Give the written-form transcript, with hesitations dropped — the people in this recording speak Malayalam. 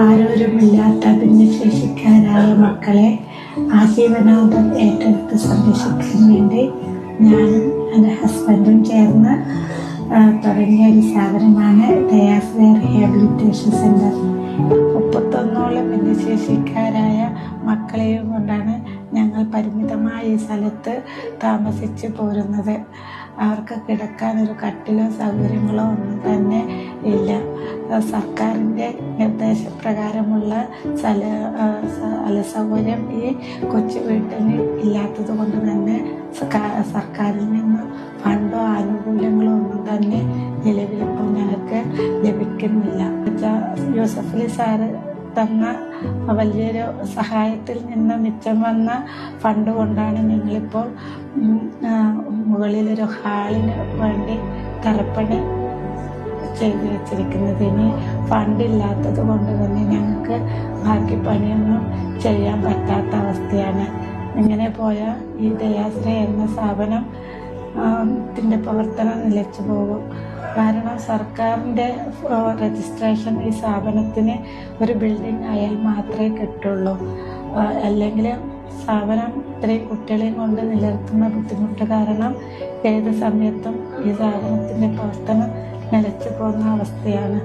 ആരോരുമില്ലാത്ത ഭിന്നശേഷിക്കാരായ മക്കളെ ആജീവനാന്തം ഏറ്റെടുത്ത് സംരക്ഷിക്കാൻ വേണ്ടി ഞാനും എൻ്റെ ഹസ്ബൻഡും ചേർന്ന് തുടങ്ങിയ ഒരു സ്ഥാപനമാണ് ദയാശ്രയ റീഹാബിലിറ്റേഷൻ സെൻ്റർ. 31ഓളം ഭിന്നശേഷിക്കാരായ മക്കളെയും കൊണ്ടാണ് ഞങ്ങൾ പരിമിതമായ ഈ സ്ഥലത്ത് താമസിച്ച് പോരുന്നത്. അവർക്ക് കിടക്കാനൊരു കട്ടിലോ സൗകര്യങ്ങളോ ഒന്നും തന്നെ ഇല്ല. സർക്കാരിൻ്റെ നിർദ്ദേശപ്രകാരമുള്ള സൗകര്യം ഈ കൊച്ചു വീട്ടിന് ഇല്ലാത്തത് കൊണ്ട് തന്നെ സർക്കാരിൽ നിന്ന് ഫണ്ടോ ആനുകൂല്യങ്ങളോ ഒന്നും തന്നെ നിലവിലിപ്പോൾ ഞങ്ങൾക്ക് ലഭിക്കുന്നില്ല. യൂസഫലി സാറ് തന്ന വലിയൊരു സഹായത്തിൽ നിന്ന് മിച്ചം വന്ന ഫണ്ട് കൊണ്ടാണ് ഞങ്ങളിപ്പോൾ മുകളിലൊരു ഹാളിന് വേണ്ടി തറപ്പണി ചെയ്തു വെച്ചിരിക്കുന്നത്. ഇനി ഫണ്ടില്ലാത്തത് കൊണ്ട് തന്നെ ഞങ്ങൾക്ക് ബാക്കി പണിയൊന്നും ചെയ്യാൻ പറ്റാത്ത അവസ്ഥയാണ്. ഇങ്ങനെ പോയാൽ ഈ ദയാശ്രയ എന്ന സ്ഥാപനം ത്തിൻ്റെ പ്രവർത്തനം നിലച്ചു പോകും. കാരണം സർക്കാരിൻ്റെ രജിസ്ട്രേഷൻ ഈ സ്ഥാപനത്തിന് ഒരു ബിൽഡിംഗ് ആയാൽ മാത്രമേ കിട്ടുള്ളൂ. അല്ലെങ്കിൽ സ്ഥാപനം ഇത്രയും കുട്ടികളെയും കൊണ്ട് നിലനിർത്തുന്ന ബുദ്ധിമുട്ട് കാരണം ഏത് സമയത്തും ഈ സ്ഥാപനത്തിൻ്റെ പ്രവർത്തനം നിലച്ചു പോകുന്ന അവസ്ഥയാണ്.